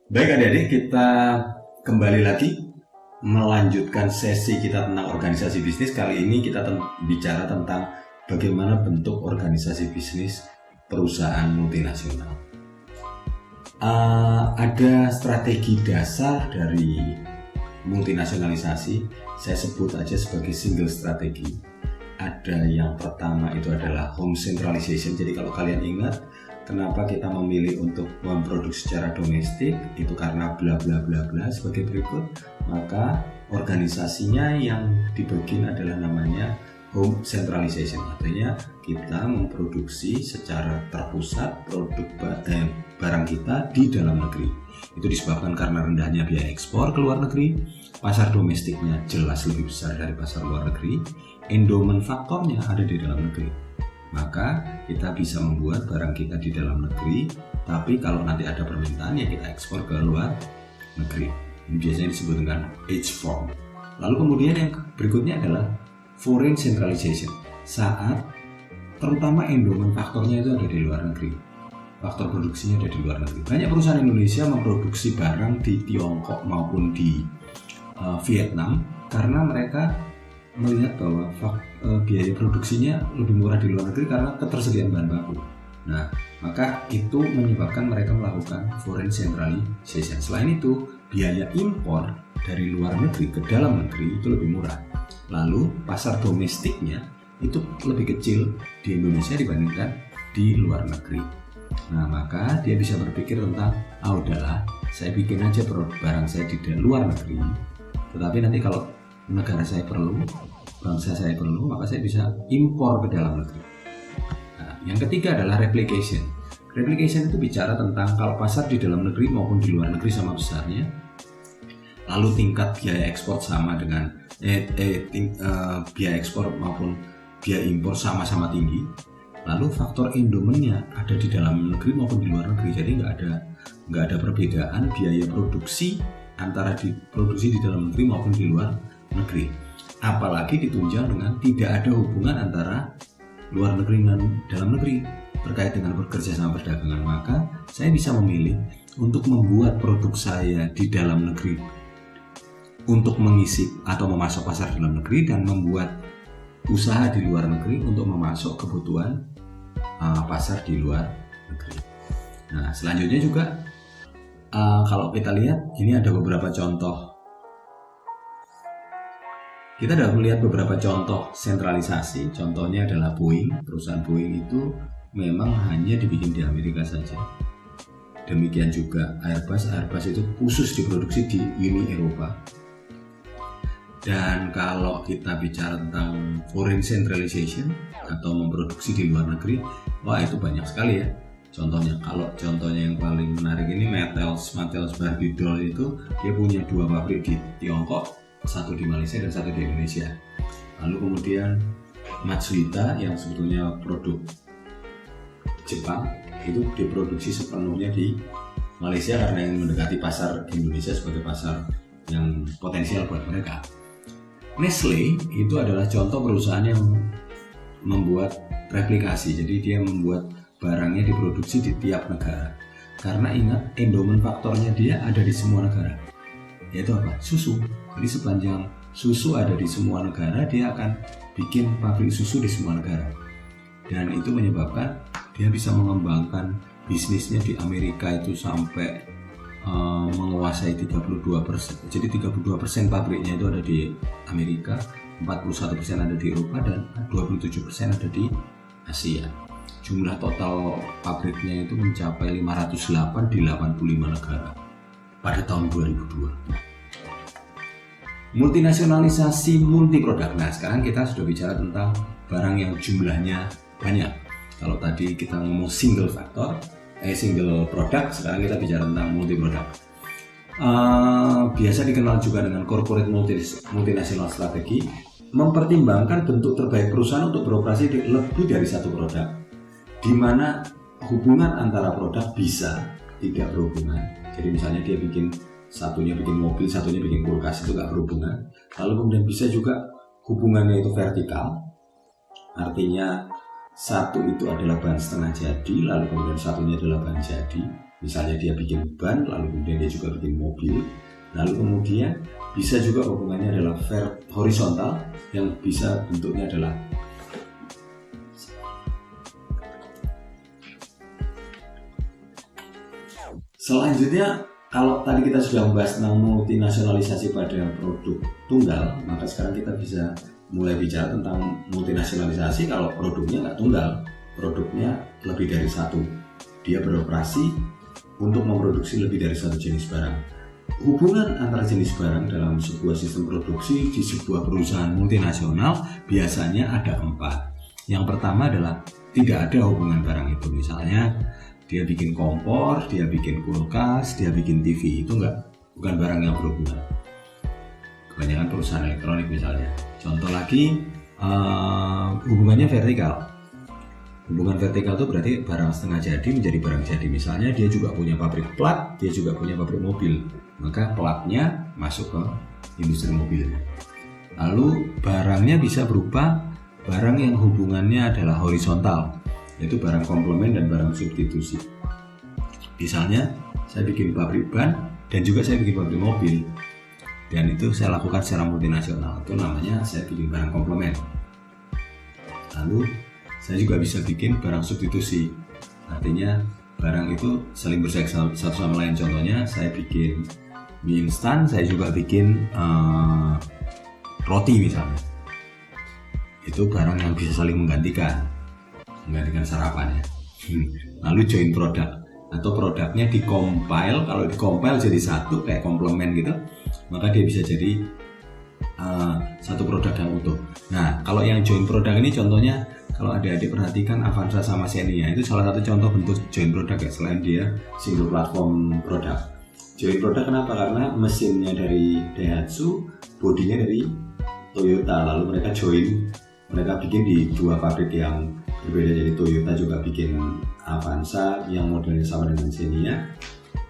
Baik adik-adik, kita kembali lagi melanjutkan sesi kita tentang organisasi bisnis. Kali ini kita bicara tentang bagaimana bentuk organisasi bisnis perusahaan multinasional. Ada strategi dasar dari multinasionalisasi, saya sebut aja sebagai single strategi. Ada yang pertama itu adalah home centralization. Jadi kalau kalian ingat, kenapa kita memilih untuk memproduksi secara domestik, itu karena bla bla bla bla sebagai berikut. Maka organisasinya yang dibagi adalah namanya home centralization. Artinya kita memproduksi secara terpusat barang kita di dalam negeri. Itu disebabkan karena rendahnya biaya ekspor ke luar negeri, pasar domestiknya jelas lebih besar dari pasar luar negeri, endowment faktornya ada di dalam negeri. Maka kita bisa membuat barang kita di dalam negeri, tapi kalau nanti ada permintaan ya kita ekspor ke luar negeri. Ini biasanya disebut dengan H-form. Lalu kemudian yang berikutnya adalah foreign centralization. Saat terutama endowment faktornya itu ada di luar negeri, faktor produksinya ada di luar negeri. Banyak perusahaan Indonesia memproduksi barang di Tiongkok maupun di Vietnam karena mereka melihat bahwa biaya produksinya lebih murah di luar negeri karena ketersediaan bahan baku. Nah, maka itu menyebabkan mereka melakukan foreign centralization. Selain itu, biaya impor dari luar negeri ke dalam negeri itu lebih murah. Lalu pasar domestiknya itu lebih kecil di Indonesia dibandingkan di luar negeri. Nah, maka dia bisa berpikir tentang, udahlah, saya bikin aja barang saya di luar negeri. Tetapi nanti kalau negara saya perlu, bangsa saya perlu, maka saya bisa impor ke dalam negeri. Nah, yang ketiga adalah replication. Replication itu bicara tentang kalau pasar di dalam negeri maupun di luar negeri sama besarnya, lalu tingkat biaya ekspor sama dengan biaya ekspor maupun biaya impor sama-sama tinggi, lalu faktor endowmentnya ada di dalam negeri maupun di luar negeri. Jadi nggak ada perbedaan biaya produksi antara diproduksi di dalam negeri maupun di luar negeri. Apalagi ditunjang dengan tidak ada hubungan antara luar negeri dan dalam negeri terkait dengan bekerja sama perdagangan. Maka saya bisa memilih untuk membuat produk saya di dalam negeri untuk mengisi atau memasok pasar dalam negeri, dan membuat usaha di luar negeri untuk memasok kebutuhan pasar di luar negeri. Nah, selanjutnya juga kalau kita lihat, ini ada beberapa contoh. Kita sudah melihat beberapa contoh sentralisasi. Contohnya adalah Boeing. Perusahaan Boeing itu memang hanya dibikin di Amerika saja. Demikian juga Airbus. Airbus itu khusus diproduksi di Uni Eropa. Dan kalau kita bicara tentang foreign centralization atau memproduksi di luar negeri, wah itu banyak sekali ya. Contohnya, kalau contohnya yang paling menarik ini Mattel's Barbie doll itu dia punya 2 pabrik di Tiongkok, satu di Malaysia dan satu di Indonesia. Lalu kemudian Matsuhita yang sebetulnya produk Jepang itu diproduksi sepenuhnya di Malaysia karena yang mendekati pasar Indonesia sebagai pasar yang potensial buat mereka. Nestle itu adalah contoh perusahaan yang membuat replikasi. Jadi dia membuat barangnya diproduksi di tiap negara. Karena ingat, endowment faktornya dia ada di semua negara. Yaitu apa? Susu. Jadi sepanjang susu ada di semua negara, dia akan bikin pabrik susu di semua negara. Dan itu menyebabkan dia bisa mengembangkan bisnisnya di Amerika itu sampai menguasai 32%. Jadi 32% pabriknya itu ada di Amerika, 41% ada di Eropa, dan 27% ada di Asia. Jumlah total pabriknya itu mencapai 508 di 85 negara pada tahun 2002. Multinasionalisasi multiproduk. Nah, sekarang kita sudah bicara tentang barang yang jumlahnya banyak. Kalau tadi kita ngomong single product, sekarang kita bicara tentang multiproduk. Biasa dikenal juga dengan corporate multinational strategy, mempertimbangkan bentuk terbaik perusahaan untuk beroperasi di lebih dari satu produk, di mana hubungan antara produk bisa tidak berhubungan. Jadi misalnya dia satunya bikin mobil, satunya bikin kulkas, itu nggak berhubungan. Lalu kemudian bisa juga hubungannya itu vertikal, artinya satu itu adalah bahan setengah jadi, lalu kemudian satunya adalah bahan jadi. Misalnya dia bikin ban, lalu kemudian dia juga bikin mobil, lalu kemudian bisa juga hubungannya adalah horizontal, yang bisa bentuknya adalah selanjutnya. Kalau tadi kita sudah membahas tentang multinasionalisasi pada produk tunggal, maka sekarang kita bisa mulai bicara tentang multinasionalisasi kalau produknya nggak tunggal, produknya lebih dari satu. Dia beroperasi untuk memproduksi lebih dari satu jenis barang. Hubungan antara jenis barang dalam sebuah sistem produksi di sebuah perusahaan multinasional biasanya ada 4. Yang pertama adalah tidak ada hubungan barang itu. Misalnya dia bikin kompor, dia bikin kulkas, dia bikin TV, itu bukan barang yang berhubungan. Kebanyakan perusahaan elektronik misalnya. Contoh lagi, hubungannya vertikal. Hubungan vertikal itu berarti barang setengah jadi menjadi barang jadi. Misalnya dia juga punya pabrik plat, dia juga punya pabrik mobil, maka platnya masuk ke industri mobil. Lalu barangnya bisa berupa barang yang hubungannya adalah horizontal, yaitu barang komplement dan barang substitusi. Misalnya saya bikin pabrik ban dan juga saya bikin pabrik mobil, dan itu saya lakukan secara multinasional, itu namanya saya bikin barang komplement. Lalu saya juga bisa bikin barang substitusi, artinya barang itu saling bersaing satu sama lain. Contohnya saya bikin mie instan, saya juga bikin roti misalnya. Itu barang yang bisa saling menggantikan sarapan ya. Lalu join product, atau produknya di-compile. Kalau di-compile jadi satu kayak komplement gitu, maka dia bisa jadi satu produk yang utuh. Nah, kalau yang join product ini contohnya, kalau adik-adik perhatikan Avanza sama Xenia, itu salah satu contoh bentuk join product ya, selain dia single platform product. Join product kenapa? Karena mesinnya dari Daihatsu, bodinya dari Toyota, lalu mereka join, mereka bikin di dua pabrik yang berbeda. Jadi Toyota juga bikin Avanza yang modelnya sama dengan Xenia,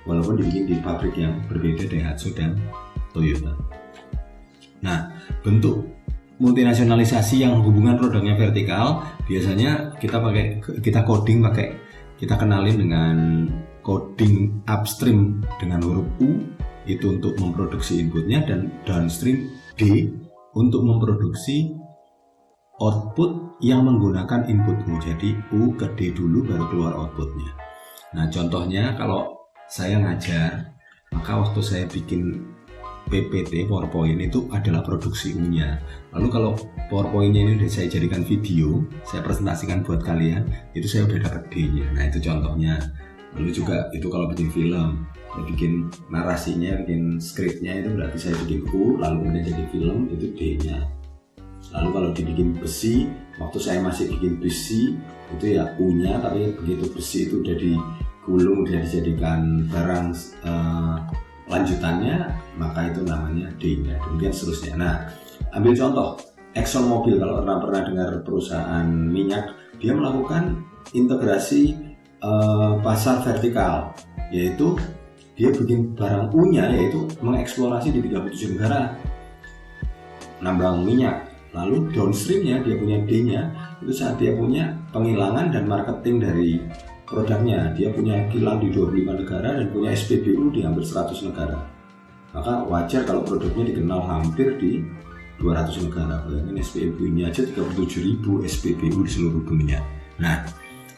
walaupun dibikin di pabrik yang berbeda, Daihatsu dan Toyota. Nah, bentuk multinasionalisasi yang hubungan produknya vertikal biasanya kita coding pakai, kita kenalin dengan coding upstream dengan huruf U itu untuk memproduksi inputnya, dan downstream D untuk memproduksi output yang menggunakan input U. Jadi U ke D dulu baru keluar outputnya. Nah, contohnya kalau saya ngajar, maka waktu saya bikin PPT PowerPoint itu adalah produksi U-nya. Lalu kalau PowerPoint-nya ini udah saya jadikan video, saya presentasikan buat kalian, itu saya udah dapat D-nya. Nah, itu contohnya. Lalu juga itu kalau bikin film, saya bikin narasinya, bikin skripnya, itu berarti saya bikin U, lalu kemudian jadi film, itu D-nya. Lalu kalau dibikin besi, waktu saya masih bikin besi, itu ya U-nya, tapi begitu besi itu udah digulung, udah dijadikan barang lanjutannya, maka itu namanya D-nya, demikian seterusnya. Nah, ambil contoh Exxon Mobil, kalau pernah dengar perusahaan minyak, dia melakukan integrasi pasar vertikal, yaitu dia bikin barang U-nya, yaitu mengeksplorasi di 37 negara nambang minyak. Lalu downstreamnya dia punya D-nya, itu saat dia punya penghilangan dan marketing dari produknya. Dia punya kilang di 25 negara dan punya SPBU di hampir 100 negara. Maka wajar kalau produknya dikenal hampir di 200 negara. Bayangin SPBU-nya aja 37.000 SPBU di seluruh dunia. Nah,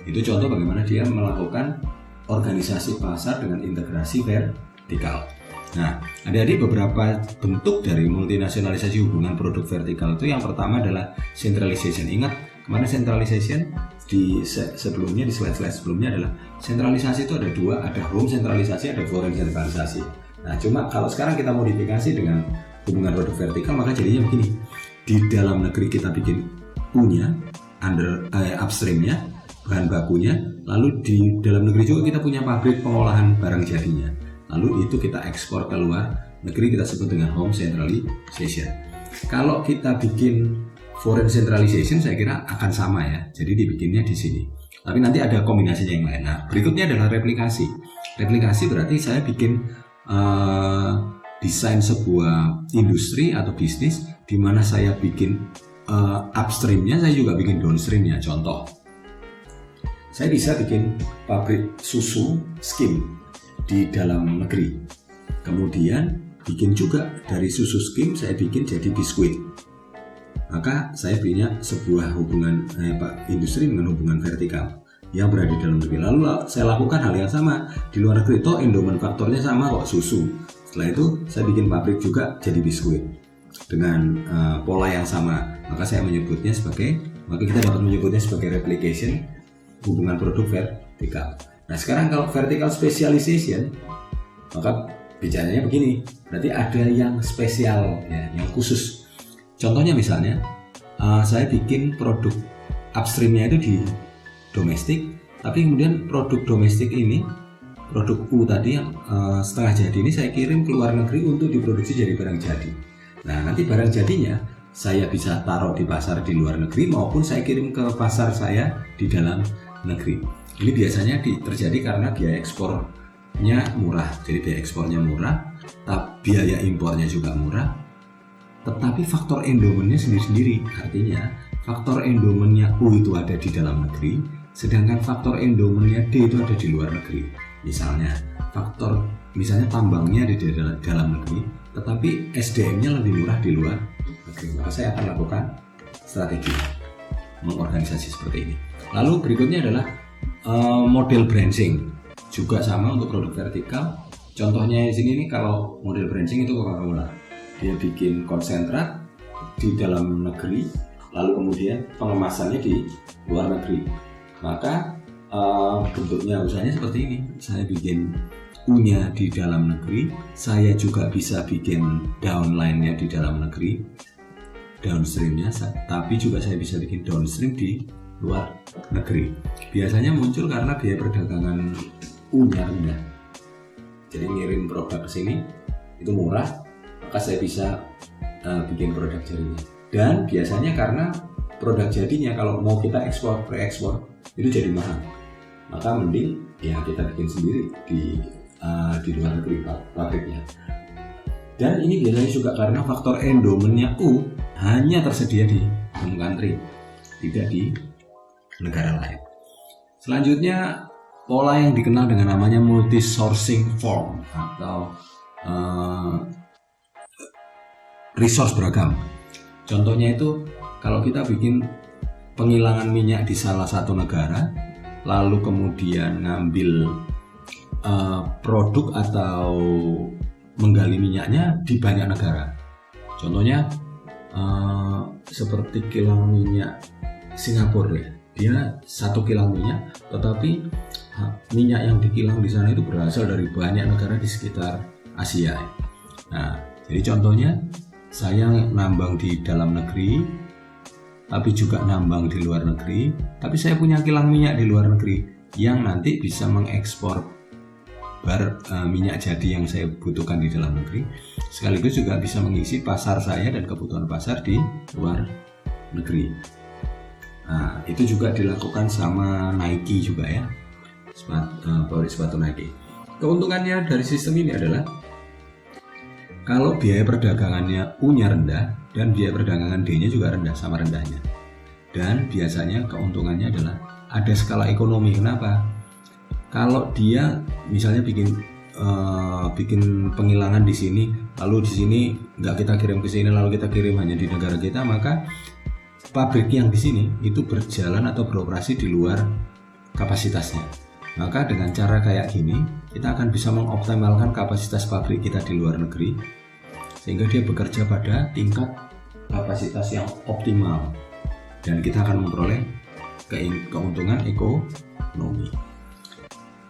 itu contoh bagaimana dia melakukan organisasi pasar dengan integrasi vertikal. Nah, adik-adik, beberapa bentuk dari multinasionalisasi hubungan produk vertikal itu yang pertama adalah centralization. Ingat, kemarin centralization di sebelumnya, di slide-slide sebelumnya adalah sentralisasi itu ada dua, ada home sentralisasi, ada foreign sentralisasi. Nah, cuma kalau sekarang kita modifikasi dengan hubungan produk vertikal, maka jadinya begini. Di dalam negeri kita bikin U-nya, upstream-nya, bahan bakunya, lalu di dalam negeri juga kita punya pabrik pengolahan barang jadinya. Lalu itu kita ekspor ke luar negeri, kita sebut dengan home centralization. Kalau kita bikin foreign centralization, saya kira akan sama ya. Jadi dibikinnya di sini. Tapi nanti ada kombinasinya yang lain. Nah, berikutnya adalah replikasi. Replikasi berarti saya bikin desain sebuah industri atau bisnis di mana saya bikin upstreamnya, saya juga bikin downstreamnya. Contoh, saya bisa bikin pabrik susu skim. di dalam negeri. Kemudian bikin juga dari susu skim saya bikin jadi biskuit. Maka saya punya sebuah hubungan industri dengan hubungan vertikal yang berada di dalam negeri. Lalu saya lakukan hal yang sama di luar negeri. Toh endowment faktornya sama kok, susu. Setelah itu saya bikin pabrik juga jadi biskuit dengan pola yang sama. Maka kita dapat menyebutnya sebagai replication, hubungan produk vertikal. Nah sekarang kalau vertical specialization, maka bicaranya begini, berarti ada yang spesial ya, yang khusus. Contohnya misalnya, saya bikin produk upstreamnya itu di domestik, tapi kemudian produk domestik ini, produk U tadi yang setengah jadi ini saya kirim ke luar negeri untuk diproduksi jadi barang jadi. Nah nanti barang jadinya saya bisa taruh di pasar di luar negeri maupun saya kirim ke pasar saya di dalam negeri. Ini biasanya terjadi karena biaya ekspornya murah, jadi biaya ekspornya murah, tapi biaya impornya juga murah. Tetapi faktor endowmentnya sendiri-sendiri, artinya faktor endowmentnya U itu ada di dalam negeri, sedangkan faktor endowmentnya D itu ada di luar negeri. Misalnya tambangnya ada di dalam negeri, tetapi SDM-nya lebih murah di luar negeri. Maka saya akan lakukan strategi mengorganisasi seperti ini. Lalu berikutnya adalah model branching, juga sama untuk produk vertikal. Contohnya di sini nih, kalau model branching itu Coca-Cola. Dia bikin konsentrat di dalam negeri, lalu kemudian pengemasannya di luar negeri. Maka bentuknya usahanya seperti ini. Saya bikin U-nya di dalam negeri, saya juga bisa bikin downline-nya di dalam negeri, downstream-nya, tapi juga saya bisa bikin downstream di luar negeri. Biasanya muncul karena biaya perdagangan U-nya rendah. Jadi ngirim produk ke sini itu murah, maka saya bisa bikin produk jadinya. Dan biasanya karena produk jadinya kalau mau kita ekspor, pre-ekspor itu jadi mahal, maka mending ya kita bikin sendiri di luar negeri pabriknya. Dan ini biasanya juga karena faktor endowmentnya U hanya tersedia di home country, tidak di negara lain. Selanjutnya pola yang dikenal dengan namanya multi sourcing form atau resource beragam. Contohnya itu kalau kita bikin penghilangan minyak di salah satu negara, lalu kemudian ngambil produk atau menggali minyaknya di banyak negara. Contohnya seperti kilang minyak Singapura ya. Dia satu kilang minyak, tetapi minyak yang dikilang di sana itu berasal dari banyak negara di sekitar Asia. Nah, jadi contohnya saya nambang di dalam negeri, tapi juga nambang di luar negeri, tapi saya punya kilang minyak di luar negeri yang nanti bisa mengekspor minyak jadi yang saya butuhkan di dalam negeri, sekaligus juga bisa mengisi pasar saya dan kebutuhan pasar di luar negeri. Nah, itu juga dilakukan sama Nike juga ya, pabrik sepatu Nike. Keuntungannya dari sistem ini adalah kalau biaya perdagangannya U-nya rendah dan biaya perdagangan D-nya juga rendah, sama rendahnya. Dan biasanya keuntungannya adalah ada skala ekonomi. Kenapa? Kalau dia misalnya bikin penghilangan di sini, lalu di sini nggak kita kirim ke sini, lalu kita kirim hanya di negara kita, maka pabrik yang di sini itu berjalan atau beroperasi di luar kapasitasnya. Maka dengan cara kayak gini, kita akan bisa mengoptimalkan kapasitas pabrik kita di luar negeri, sehingga dia bekerja pada tingkat kapasitas yang optimal, dan kita akan memperoleh keuntungan ekonomi.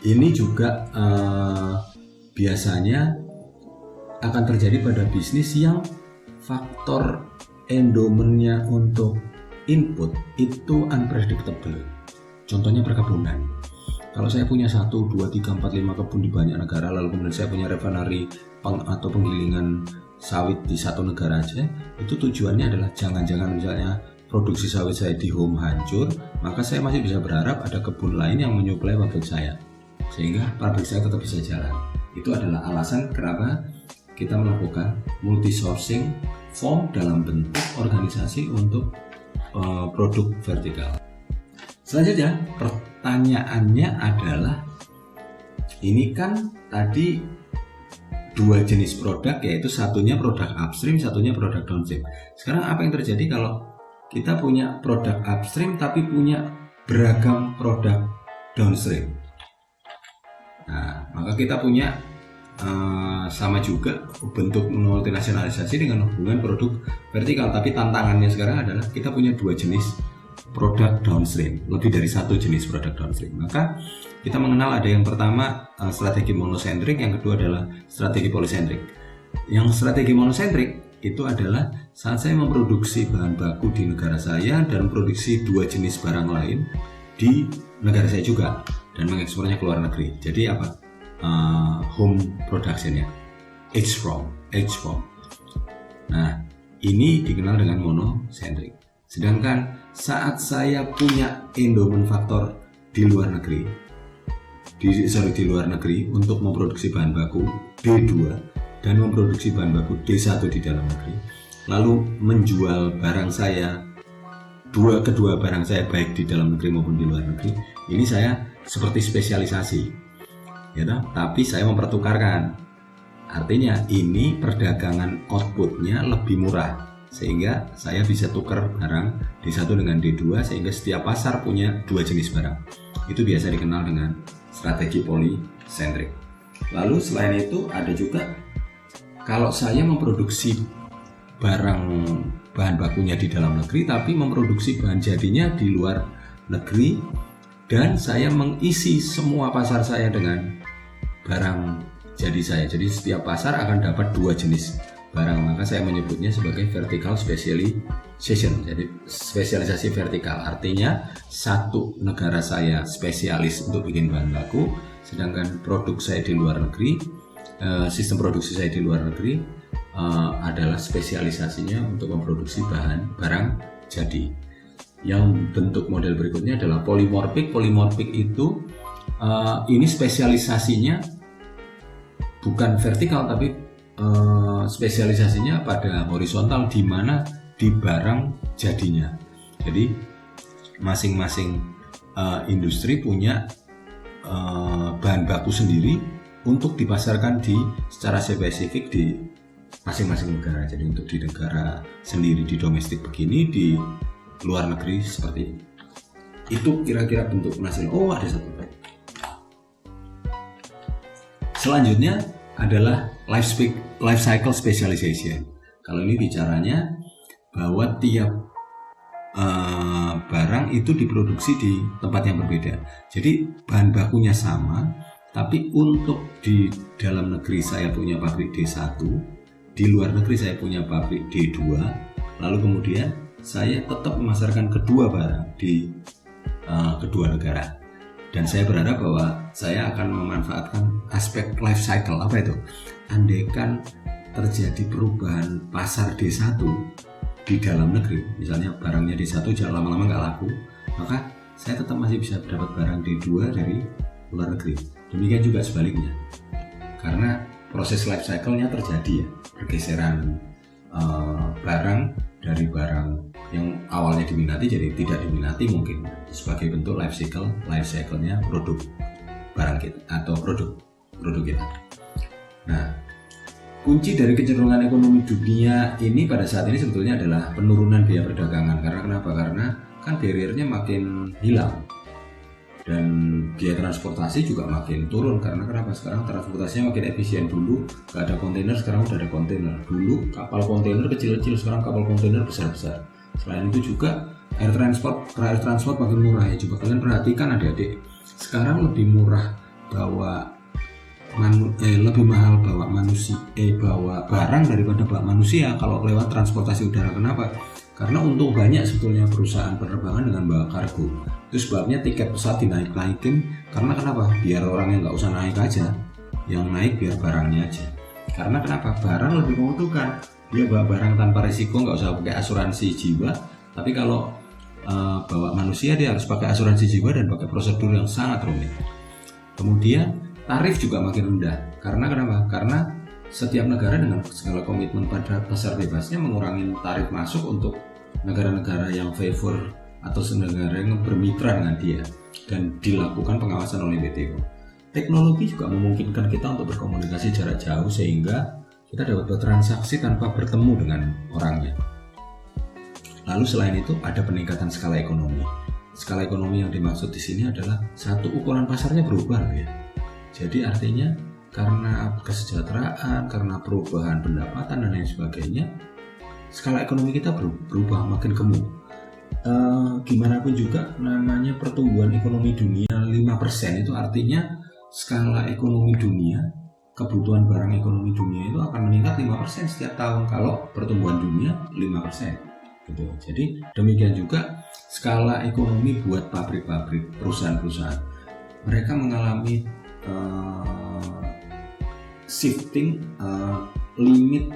Ini juga biasanya akan terjadi pada bisnis yang faktor endowmentnya untuk input itu unpredictable. Contohnya perkebunan. Kalau saya punya 1, 2, 3, 4, 5 kebun di banyak negara, lalu kemudian saya punya refinery atau penggilingan sawit di satu negara aja, itu tujuannya adalah jangan-jangan misalnya produksi sawit saya di home hancur, maka saya masih bisa berharap ada kebun lain yang menyuplai pabrik saya, sehingga pabrik saya tetap bisa jalan. Itu adalah alasan kenapa kita melakukan multi sourcing form dalam bentuk organisasi untuk produk vertikal. Selanjutnya pertanyaannya adalah ini kan tadi dua jenis produk, yaitu satunya produk upstream, satunya produk downstream. Sekarang apa yang terjadi kalau kita punya produk upstream tapi punya beragam produk downstream? Nah, maka kita punya sama juga bentuk multinasionalisasi dengan hubungan produk vertikal, tapi tantangannya sekarang adalah kita punya dua jenis produk downstream, lebih dari satu jenis produk downstream. Maka kita mengenal ada yang pertama strategi monosentrik, yang kedua adalah strategi polisentrik. Yang strategi monosentrik itu adalah saat saya memproduksi bahan baku di negara saya dan produksi dua jenis barang lain di negara saya juga dan mengekspornya ke luar negeri. Jadi apa? Home production ya, H from. Nah, ini dikenal dengan monosentrik. Sedangkan saat saya punya endomanufaktur di luar negeri, di luar negeri untuk memproduksi bahan baku D2 dan memproduksi bahan baku D1 di dalam negeri, lalu menjual barang saya, kedua barang saya baik di dalam negeri maupun di luar negeri, ini saya seperti spesialisasi, ya toh? Tapi saya mempertukarkan, artinya ini perdagangan outputnya lebih murah, sehingga saya bisa tukar barang D1 dengan D2 sehingga setiap pasar punya dua jenis barang. Itu biasa dikenal dengan strategi polisentrik. Lalu selain itu ada juga kalau saya memproduksi bahan bakunya di dalam negeri tapi memproduksi bahan jadinya di luar negeri dan saya mengisi semua pasar saya dengan barang jadi saya. Jadi setiap pasar akan dapat dua jenis barang, maka saya menyebutnya sebagai vertical specialization. Jadi spesialisasi vertikal artinya satu negara saya spesialis untuk bikin bahan baku, sedangkan produk saya di luar negeri, sistem produksi saya di luar negeri adalah spesialisasinya untuk memproduksi barang jadi. Yang bentuk model berikutnya adalah polymorphic. Polymorphic itu ini spesialisasinya bukan vertikal tapi spesialisasinya pada horizontal, di mana di barang jadinya. Jadi masing-masing industri punya bahan baku sendiri untuk dipasarkan secara spesifik di masing-masing negara. Jadi untuk di negara sendiri di domestik begini, di luar negeri seperti ini. Itu kira-kira bentuk penghasilan. Oh, ada satu lagi. Selanjutnya adalah life cycle specialization. Kalau ini bicaranya bahwa tiap barang itu diproduksi di tempat yang berbeda. Jadi bahan bakunya sama, tapi untuk di dalam negeri saya punya pabrik D1, di luar negeri saya punya pabrik D2, lalu kemudian saya tetap memasarkan kedua barang di kedua negara. Dan saya berharap bahwa saya akan memanfaatkan aspek life cycle. Apa itu? Andaikan terjadi perubahan pasar D1 di dalam negeri, misalnya barangnya D1 jangan lama-lama nggak laku, maka saya tetap masih bisa dapat barang D2 dari luar negeri. Demikian juga sebaliknya, karena proses life cycle-nya terjadi ya, pergeseran barang dari barang yang awalnya diminati jadi tidak diminati mungkin sebagai bentuk life cycle-nya produk barang kita atau produk kita. Nah, kunci dari kecenderungan ekonomi dunia ini pada saat ini sebetulnya adalah penurunan biaya perdagangan. Karena kenapa? Karena kan barrier-nya makin hilang dan biaya transportasi juga makin turun. Karena kenapa? Sekarang transportasinya makin efisien. Dulu nggak ada kontainer, sekarang udah ada kontainer. Dulu kapal kontainer kecil-kecil, sekarang kapal kontainer besar-besar. Selain itu juga air transport makin murah ya. Coba kalian perhatikan adik-adik, sekarang lebih murah lebih mahal bawa barang daripada bawa manusia kalau lewat transportasi udara. Kenapa? Karena untung banyak sebetulnya perusahaan penerbangan dengan bawa kargo. Itu sebabnya tiket pesawat dinaik-naikin. Karena kenapa? Biar orang yang nggak usah naik aja, yang naik biar barangnya aja. Karena kenapa? Barang lebih menguntungkan. Dia bawa barang tanpa risiko, nggak usah pakai asuransi jiwa. Tapi kalau bawa manusia dia harus pakai asuransi jiwa dan pakai prosedur yang sangat rumit. Kemudian tarif juga makin rendah. Karena kenapa? Karena setiap negara dengan segala komitmen pada pasar bebasnya mengurangi tarif masuk untuk negara-negara yang favor atau negara yang bermitra dengan dia, dan dilakukan pengawasan oleh WTO. teknologi juga memungkinkan kita untuk berkomunikasi jarak jauh sehingga kita dapat bertransaksi tanpa bertemu dengan orangnya. Lalu selain itu ada peningkatan skala ekonomi. Skala ekonomi yang dimaksud di sini adalah satu, ukuran pasarnya berubah ya. Jadi artinya karena kesejahteraan, karena perubahan pendapatan dan lain sebagainya, skala ekonomi kita berubah makin gemuk. Gimana pun juga namanya pertumbuhan ekonomi dunia 5%, itu artinya skala ekonomi dunia, kebutuhan barang ekonomi dunia itu akan meningkat 5% setiap tahun kalau pertumbuhan dunia 5%. Gitu. Jadi demikian juga skala ekonomi buat pabrik-pabrik, perusahaan-perusahaan. Mereka mengalami shifting limit,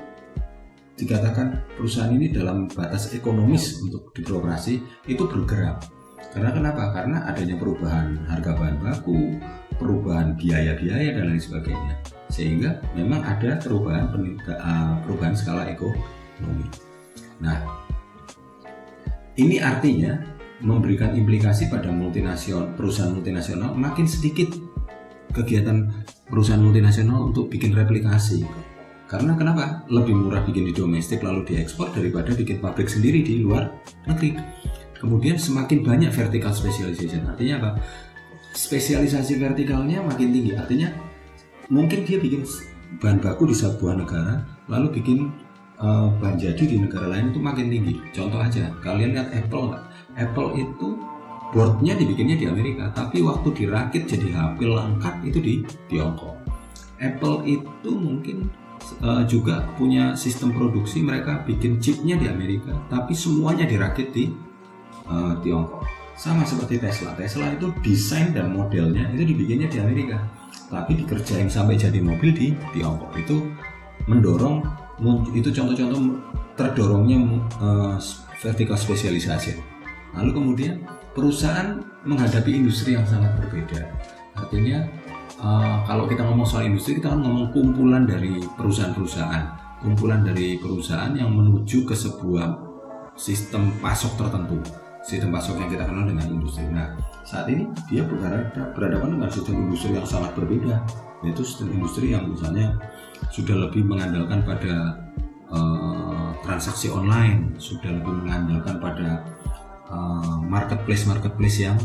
dikatakan perusahaan ini dalam batas ekonomis untuk beroperasi itu bergerak. Karena kenapa? Karena adanya perubahan harga bahan baku, perubahan biaya-biaya dan lain sebagainya, sehingga memang ada perubahan skala ekonomi. Nah, ini artinya memberikan implikasi pada perusahaan multinasional, makin sedikit kegiatan perusahaan multinasional untuk bikin replikasi. Karena kenapa? Lebih murah bikin di domestik lalu diekspor daripada bikin pabrik sendiri di luar negeri. Kemudian semakin banyak vertical specialization. Artinya apa? Spesialisasi vertikalnya makin tinggi. Artinya mungkin dia bikin bahan baku di sebuah negara, lalu bikin bahan jadi di negara lain itu makin tinggi. Contoh aja, kalian lihat Apple nggak? Apple itu boardnya dibikinnya di Amerika, tapi waktu dirakit jadi HP lengkap itu di Tiongkok. Apple itu mungkin juga punya sistem produksi, mereka bikin chipnya di Amerika, tapi semuanya dirakit di Tiongkok. Sama seperti Tesla itu desain dan modelnya itu dibikinnya di Amerika, tapi dikerjain sampai jadi mobil di Tiongkok. Itu mendorong, itu contoh-contoh terdorongnya vertical specialization. Lalu kemudian perusahaan menghadapi industri yang sangat berbeda. Artinya kalau kita ngomong soal industri, kita kan ngomong kumpulan dari perusahaan yang menuju ke sebuah sistem pasok tertentu, sistem pasok yang kita kenal dengan industri. Nah, saat ini dia berhadapan dengan sistem industri yang sangat berbeda, yaitu sistem industri yang misalnya sudah lebih mengandalkan pada transaksi online, sudah lebih mengandalkan pada marketplace yang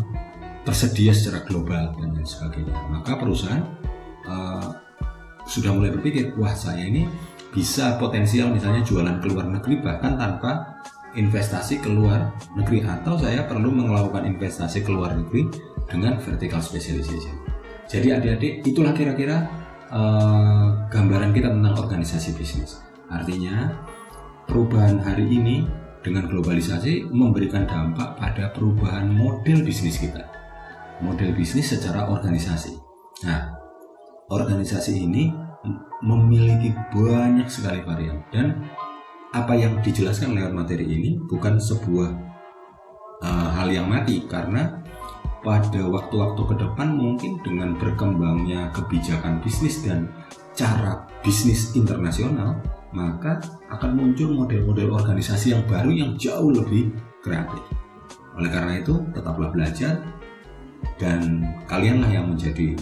tersedia secara global dan lain sebagainya. Maka perusahaan sudah mulai berpikir, wah saya ini bisa potensial misalnya jualan ke luar negeri bahkan tanpa investasi ke luar negeri, atau saya perlu melakukan investasi ke luar negeri dengan vertical specialization. Jadi adik-adik, itulah kira-kira gambaran kita tentang organisasi bisnis. Artinya perubahan hari ini dengan globalisasi memberikan dampak pada perubahan model bisnis kita, model bisnis secara organisasi. Nah, organisasi ini memiliki banyak sekali varian, dan apa yang dijelaskan lewat materi ini bukan sebuah hal yang mati, karena pada waktu-waktu ke depan mungkin dengan berkembangnya kebijakan bisnis dan cara bisnis internasional, maka akan muncul model-model organisasi yang baru yang jauh lebih kreatif. Oleh karena itu, tetaplah belajar, dan kalianlah yang menjadi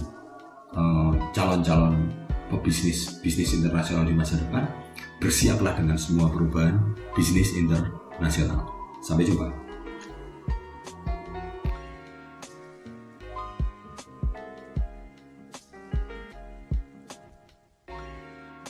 calon-calon pebisnis internasional di masa depan. Bersiaplah dengan semua perubahan bisnis internasional. Sampai jumpa.